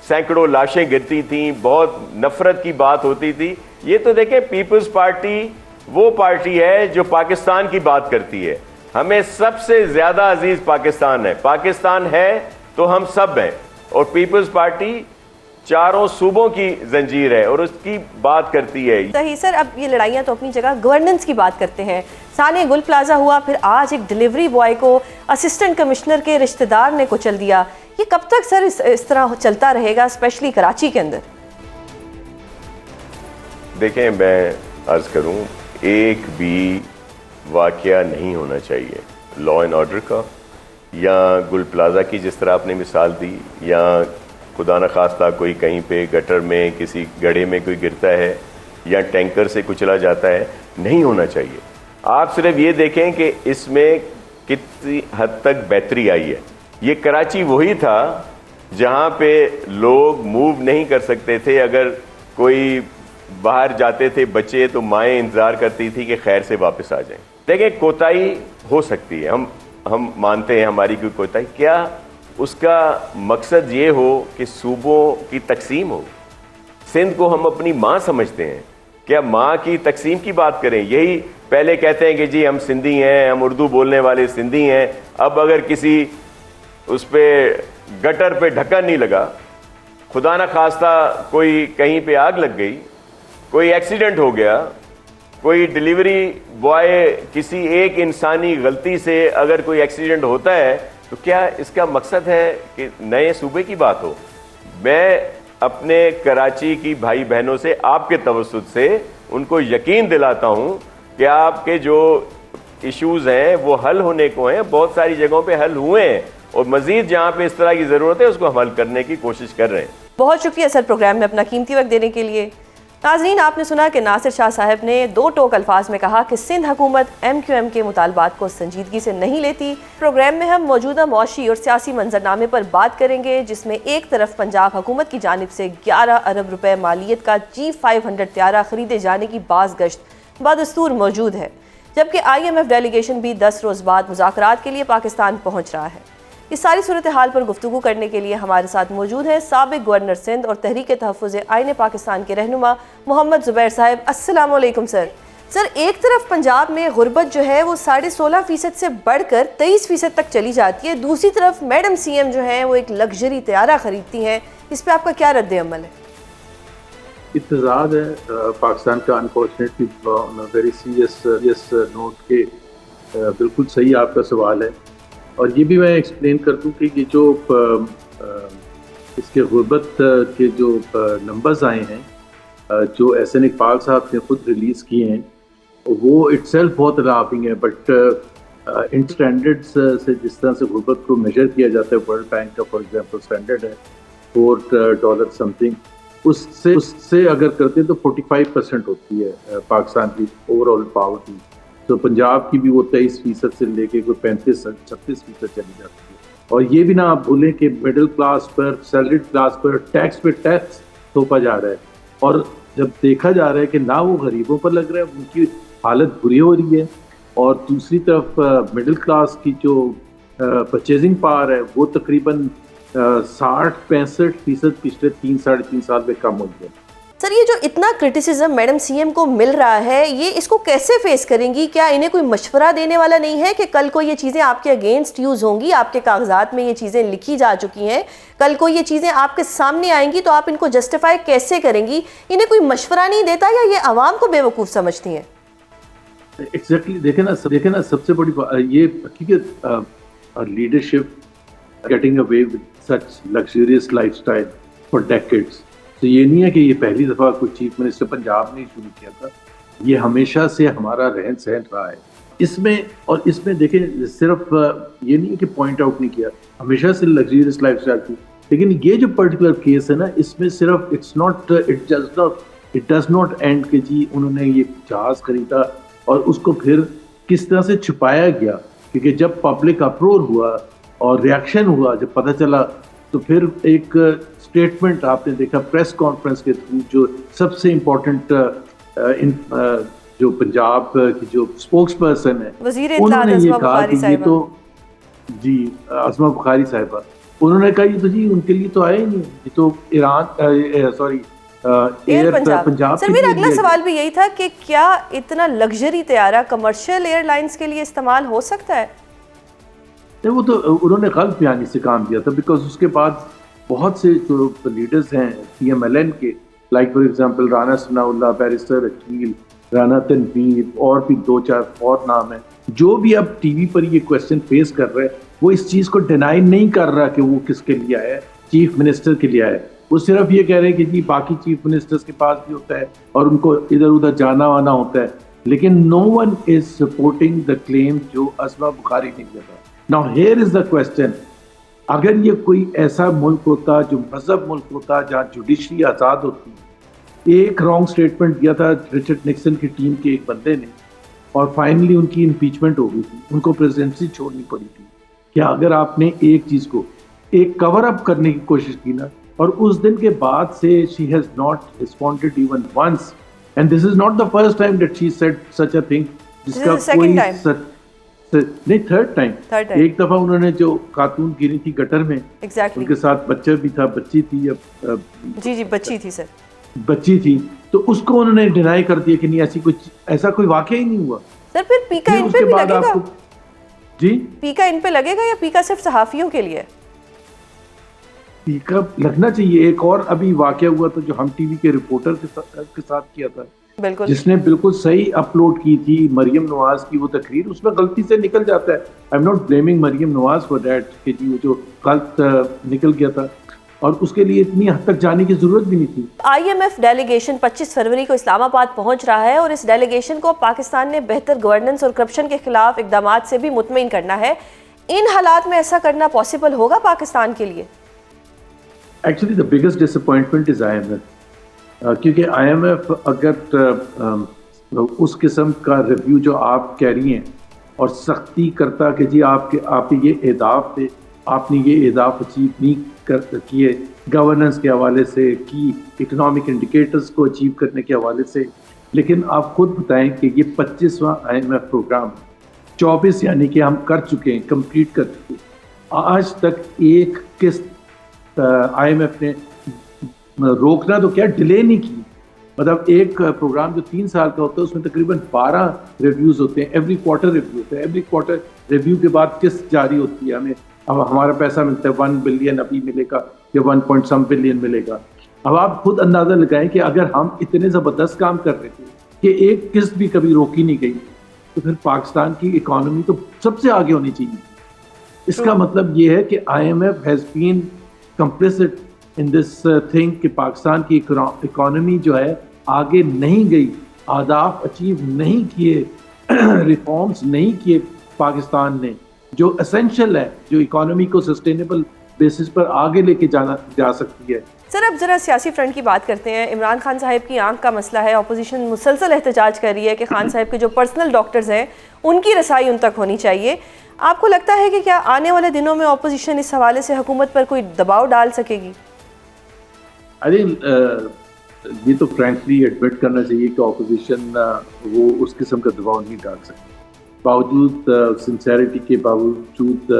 Speaker 3: سینکڑوں لاشیں گرتی تھیں، بہت نفرت کی بات ہوتی تھی؟ یہ تو دیکھیں پیپلز پارٹی وہ پارٹی ہے جو پاکستان کی بات کرتی ہے. ہمیں سب سے زیادہ عزیز پاکستان ہے. پاکستان ہے تو ہم سب ہیں، اور پیپلز پارٹی چاروں صوبوں کی زنجیر ہے اور اس کی بات کرتی ہے.
Speaker 1: صحیح. سر اب یہ لڑائیاں تو اپنی جگہ، گورننس کی بات کرتے ہیں. ثانیہ گل پلازا ہوا، پھر آج ایک ڈیلیوری بوائے کو اسسٹنٹ کمشنر کے رشتہ دار نے کچل دیا. یہ کب تک سر اس طرح چلتا رہے گا اسپیشلی کراچی کے اندر؟
Speaker 3: دیکھیں میں عرض کروں، ایک بھی واقعہ نہیں ہونا چاہیے لا اینڈ آرڈر کا، یا گل پلازا کی جس طرح آپ نے مثال دی، یا خدا نخواستہ کوئی کہیں پہ گٹر میں کسی گڑھے میں کوئی گرتا ہے یا ٹینکر سے کچلا جاتا ہے، نہیں ہونا چاہیے. آپ صرف یہ دیکھیں کہ اس میں کتنی حد تک بہتری آئی ہے. یہ کراچی وہی تھا جہاں پہ لوگ موو نہیں کر سکتے تھے. اگر کوئی باہر جاتے تھے بچے تو مائیں انتظار کرتی تھی کہ خیر سے واپس آ جائیں. دیکھیں کوتاہی ہو سکتی ہے، ہم مانتے ہیں ہماری کوئی کوتاہی، کیا اس کا مقصد یہ ہو کہ صوبوں کی تقسیم ہو؟ سندھ کو ہم اپنی ماں سمجھتے ہیں، کیا ماں کی تقسیم کی بات کریں؟ یہی پہلے کہتے ہیں کہ جی ہم سندھی ہیں، ہم اردو بولنے والے سندھی ہیں. اب اگر کسی اس پہ گٹر پہ ڈھکن نہیں لگا، خدا نہ خواستہ کوئی کہیں پہ آگ لگ گئی، کوئی ایکسیڈنٹ ہو گیا، کوئی ڈیلیوری بوائے کسی ایک انسانی غلطی سے اگر کوئی ایکسیڈنٹ ہوتا ہے، تو کیا اس کا مقصد ہے کہ نئے صوبے کی بات ہو؟ میں اپنے کراچی کی بھائی بہنوں سے آپ کے توسط سے ان کو یقین دلاتا ہوں کہ آپ کے جو ایشوز ہیں وہ حل ہونے کو ہیں. بہت ساری جگہوں پہ حل ہوئے ہیں اور مزید جہاں پہ اس طرح کی ضرورت ہے اس کو ہم حل کرنے کی کوشش کر رہے ہیں.
Speaker 1: بہت شکریہ سر پروگرام میں اپنا قیمتی وقت دینے کے لیے. ناظرین، آپ نے سنا کہ ناصر شاہ صاحب نے دو ٹوک الفاظ میں کہا کہ سندھ حکومت MQM کے مطالبات کو سنجیدگی سے نہیں لیتی. پروگرام میں ہم موجودہ معاشی اور سیاسی منظرنامے پر بات کریں گے، جس میں ایک طرف پنجاب حکومت کی جانب سے 11 ارب روپے مالیت کا G500 طیارہ خریدے جانے کی باز گشت بدستور موجود ہے، جبکہ IMF ڈیلیگیشن بھی 10 روز بعد مذاکرات کے لیے پاکستان پہنچ رہا ہے. اس ساری صورتحال پر گفتگو کرنے کے لیے ہمارے ساتھ موجود ہیں سابق گورنر سندھ اور تحریک تحفظ آئین پاکستان کے رہنما محمد زبیر صاحب. السلام علیکم سر. سر، ایک طرف پنجاب میں غربت جو ہے وہ 16.5% سے بڑھ کر 23% تک چلی جاتی ہے، دوسری طرف میڈم CM جو ہیں وہ ایک لگژری طیارہ خریدتی ہیں. اس پہ آپ کا کیا رد عمل ہے؟
Speaker 4: اتضاد ہے پاکستان کا انفارچونیٹلی ویری سیریس نوٹ کے بالکل صحیح آپ کا سوال ہے. اور یہ بھی میں ایکسپلین کر دوں کہ یہ جو اس کے غربت کے جو نمبرز آئے ہیں جو SN اقبال صاحب نے خود ریلیز کیے ہیں، وہ اٹ سیلف بہت الارمنگ ہے. بٹ ان اسٹینڈرڈس سے جس طرح سے غربت کو میجر کیا جاتا ہے، ورلڈ بینک کا فار ایگزامپل اسٹینڈرڈ ہے $4 سم تھنگ، اس سے اگر کرتے تو 45% ہوتی ہے پاکستان کی اوور آل پاورٹی. تو پنجاب کی بھی وہ 23% سے لے کے کوئی 35-36% چلی جاتی ہے. اور یہ بھی نہ آپ بھولیں کہ مڈل کلاس پر، سیلریڈ کلاس پر ٹیکس پہ ٹیکس تھوپا جا رہا ہے. اور جب دیکھا جا رہا ہے کہ نہ وہ غریبوں پر لگ رہا ہے، ان کی حالت بری ہو رہی ہے، اور دوسری طرف مڈل کلاس کی جو پرچیزنگ پاور ہے وہ تقریباً 60-65% پچھلے 3-3.5 سال میں کم ہوئی ہے.
Speaker 1: سر، یہ جو اتنا کرٹیسزم میڈم CM کو مل رہا ہے، یہ اس کو کیسے فیس کریں گی؟ کیا انہیں کوئی مشورہ دینے والا نہیں ہے کہ کل کو یہ چیزیں آپ کے اگینسٹ یوز ہوں گی؟ آپ کے کاغذات میں یہ چیزیں لکھی جا چکی ہیں، کل کو یہ چیزیں آپ کے سامنے آئیں گی تو آپ ان کو جسٹیفائی کیسے کریں گی؟ انہیں کوئی مشورہ نہیں دیتا یا یہ عوام کو بے وقوف سمجھتی ہیں؟
Speaker 4: ایگزیکٹلی. دیکھیں نا سب سے بڑی یہ حقیقت leadership getting away with such luxurious life style for decades. تو یہ نہیں ہے کہ یہ پہلی دفعہ کوئی چیف منسٹر پنجاب نے شروع کیا تھا، یہ ہمیشہ سے ہمارا رہن سہن رہا ہے. اس میں دیکھیں صرف یہ نہیں ہے کہ پوائنٹ آؤٹ نہیں کیا، ہمیشہ سے لگژریس لائف اسٹائل تھی. لیکن یہ جو پرٹیکولر کیس ہے نا، اس میں صرف اٹ ڈز ناٹ اینڈ کہ جی انہوں نے یہ جہاز خریدا اور اس کو پھر کس طرح سے چھپایا گیا. کیونکہ جب پبلک اپرور ہوا اور ریاکشن ہوا، جب پتہ چلا، تو پھر ایک اسٹیٹمنٹ آپ نے دیکھا پریس کانفرنس کے تھرو، جو سب سے امپورٹنٹ جو پنجاب کی جو اسپوکس پرسن ہے انہوں نے یہ کہا کہ یہ تو جی عظمہ بخاری صاحبہ، انہوں نے کہا یہ تو جی ان کے لیے تو آیا ہی نہیں، یہ تو ایئر پنجاب.
Speaker 1: سر، میرا اگلا سوال بھی یہی تھا کہ کیا اتنا لگژری طیارہ کمرشل ایئر لائنس کے لیے استعمال ہو سکتا ہے؟
Speaker 4: وہ تو انہوں نے غلط بیانی سے کام کیا تھا، بیکاز اس کے بعد بہت سے جو لیڈرز ہیں PMLN کے، like for example Rana Sanaullah, barrister Aqeel, Rana Tanveer اور بھی 2-4 اور نام ہیں, جو بھی اب ٹی وی پر یہ کوشچن فیس کر رہے ہیں, وہ اس چیز کو ڈینائی نہیں کر رہا کہ وہ کس کے لیے آیا ہے, چیف منسٹر کے لیے آیا ہے. وہ صرف یہ کہہ رہے ہیں کہ جی باقی چیف منسٹرز کے پاس بھی ہوتا ہے اور ان کو ادھر ادھر جانا وانا ہوتا ہے, لیکن no one is supporting the claim جو اسما بخاری نے کیا تھا. Now here is the question, اگر یہ کوئی ایسا ملک ہوتا جو مذہب ملک ہوتا جہاں جوڈیشری آزاد ہوتی, ایک رانگ سٹیٹمنٹ دیا تھا رچرڈ نکسن کی ٹیم کے ایک بندے نے اور فائنلی ان کی امپیچمنٹ ہو گئی تھی, ان کو پریزیڈنسی چھوڑنی پڑی تھی. کیا اگر آپ نے ایک چیز کو ایک کور اپ کرنے کی کوشش کی نا, اور اس دن کے بعد سے she has not responded even once, and this is not the first time that she said such a thing, جس کا کوئی نہیں, تھرڈ ٹائم. ایک دفعہ انہوں نے جو خاتون گری تھی گٹر میں, ان کے ساتھ بچہ بھی تھا, بچی تھی,
Speaker 1: جی بچی تھی سر,
Speaker 4: بچی تھی, تو اس کو انہوں نے ڈینائی کر دیا کہ نہیں ایسا کوئی واقعہ ہی نہیں ہوا.
Speaker 1: سر پھر پیکا ان پہ بھی لگے گا؟
Speaker 4: جی
Speaker 1: پیکا ان پہ لگے گا یا پیکا صرف صحافیوں کے لیے؟
Speaker 4: پیکا لگنا چاہیے. ایک اور ابھی واقعہ ہوا تھا جو ہم ٹی وی کے رپورٹر کے ساتھ کیا تھا,
Speaker 1: بالکل,
Speaker 4: جس نے بالکل صحیح اپلوڈ کی تھی مریم نواز کی وہ تقریر, اس میں غلطی سے نکل جاتا ہے. I am not blaming Maryam Nawaz for that کہ جی وہ جو غلط نکل گیا تھا, اور اس کے لیے اتنی حد تک جانے کی ضرورت بھی نہیں تھی.
Speaker 1: IMF ڈیلیگیشن 25 فروری کو اسلام آباد پہنچ رہا ہے, اور اس ڈیلیگیشن کو پاکستان نے بہتر گورننس اور کرپشن کے خلاف اقدامات سے بھی مطمئن کرنا ہے. ان حالات میں ایسا کرنا پاسبل ہوگا پاکستان کے لیے؟
Speaker 4: Actually the biggest disappointment is IMF, کیونکہ IMF اگر اس قسم کا ریویو جو آپ کہہ رہی ہیں اور سختی کرتا کہ جی آپ یہ اہداف تھے, آپ نے یہ اہداف اچیو نہیں کیے گورننس کے حوالے سے, کی اکنامک انڈیکیٹرز کو اچیو کرنے کے حوالے سے, لیکن آپ خود بتائیں کہ یہ 25واں IMF پروگرام 24 یعنی کہ ہم کر چکے ہیں, کمپلیٹ کر چکے, آج تک ایک قسط IMF نے روکنا تو کیا ڈیلے نہیں کی. مطلب ایک پروگرام جو 3 سال کا ہوتا ہے اس میں تقریباً 12 ریویوز ہوتے ہیں, ایوری کوارٹر ریویو ہوتا ہے, ایوری کوارٹر ریویو کے بعد قسط جاری ہوتی ہے, ہمیں اب ہمارا پیسہ ملتا ہے 1 بلین ابھی ملے گا یا 1 بلین ملے گا. اب آپ خود اندازہ لگائیں کہ اگر ہم اتنے زبردست کام کر رہے تھے کہ ایک قسط بھی کبھی روکی نہیں گئی, تو پھر پاکستان کی اکانومی تو سب سے آگے ہونی چاہیے. اس کا مطلب یہ ہے کہ IMF has been complicit in this thing کہ پاکستان کی اکانومی جو ہے آگے نہیں گئی, اہداف اچیو نہیں کیے, ریفارمز نہیں کیے پاکستان نے, جو اسینشل ہے, جو اکانومی کو سسٹینیبل بیسس پر آگے لے کے جا سکتی ہے.
Speaker 1: سر اب ذرا سیاسی فرنٹ کی بات کرتے ہیں. عمران خان صاحب کی آنکھ کا مسئلہ ہے, اپوزیشن مسلسل احتجاج کر رہی ہے کہ خان صاحب کے جو پرسنل ڈاکٹرز ہیں ان کی رسائی ان تک ہونی چاہیے. آپ کو لگتا ہے کہ کیا آنے والے دنوں میں اپوزیشن اس حوالے سے حکومت پر کوئی دباؤ ڈال سکے گی؟
Speaker 4: ارے یہ تو فرینکلی ایڈمٹ کرنا چاہیے کہ اپوزیشن وہ اس قسم کا دباؤ نہیں ڈال سکتی, باوجود سنسیریٹی کے, باوجود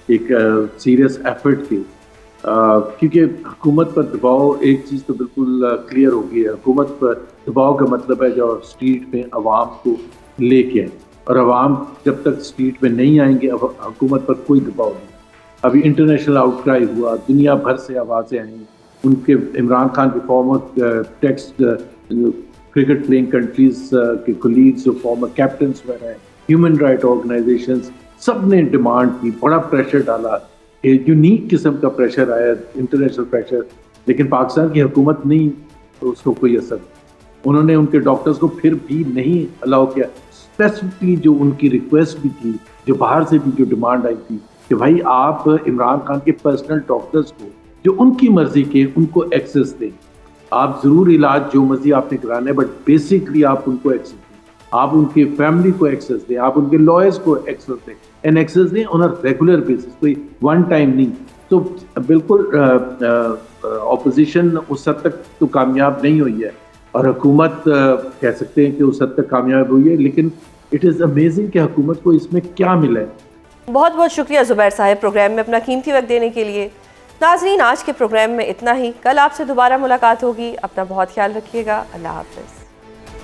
Speaker 4: ایک سیریس ایفرٹ کے, کیونکہ حکومت پر دباؤ ایک چیز تو بالکل کلیئر ہو گئی ہے. حکومت پر دباؤ کا مطلب ہے جو اسٹریٹ میں عوام کو لے کے آئیں, اور عوام جب تک اسٹریٹ میں نہیں آئیں گے حکومت پر کوئی دباؤ نہیں. ابھی انٹرنیشنل آؤٹ کرائی ہوا, دنیا بھر سے آوازیں آئیں, ان کے عمران خان کے former test cricket playing countries کے کولیگز جو فارمر کیپٹنس وغیرہ ہیں, ہیومن رائٹ آرگنائزیشنز, سب نے ڈیمانڈ کی, بڑا پریشر ڈالا, ایک یونیک قسم کا پریشر آیا, انٹرنیشنل پریشر, لیکن پاکستان کی حکومت نہیں اس کو کوئی اثر. انہوں نے ان کے ڈاکٹرز کو پھر بھی نہیں الاؤ کیا. اسپیسیفکلی جو ان کی ریکویسٹ بھی تھی, جو باہر سے بھی جو ڈیمانڈ آئی تھی کہ بھائی آپ عمران خان کے پرسنل ڈاکٹرز کو جو ان کی مرضی کے ان کو ایکسیس دیں. آپ ضرور علاج جو مرضی آپ نے کرانا ہے, بٹ بیسکلی آپ ان کو ایکسیس دیں, آپ ان کی فیملی کو ایکسیس دیں, آپ ان کے لائرز کو ایکسیس دیں, اینڈ ایکسیس دیں آن اے ریگولر بیسس, کوئی ون ٹائم نہیں. تو بالکل اپوزیشن اس حد تک تو کامیاب نہیں ہوئی ہے, اور حکومت کہہ سکتے ہیں کہ اس حد تک کامیاب ہوئی ہے, لیکن اٹ از امیزنگ کہ حکومت کو اس میں کیا ملا ہے.
Speaker 1: بہت بہت شکریہ زبیر صاحب پروگرام میں اپنا قیمتی وقت دینے کے لیے. ناظرین آج کے پروگرام میں اتنا ہی, کل آپ سے دوبارہ ملاقات ہوگی. اپنا بہت خیال رکھیے گا. اللہ حافظ.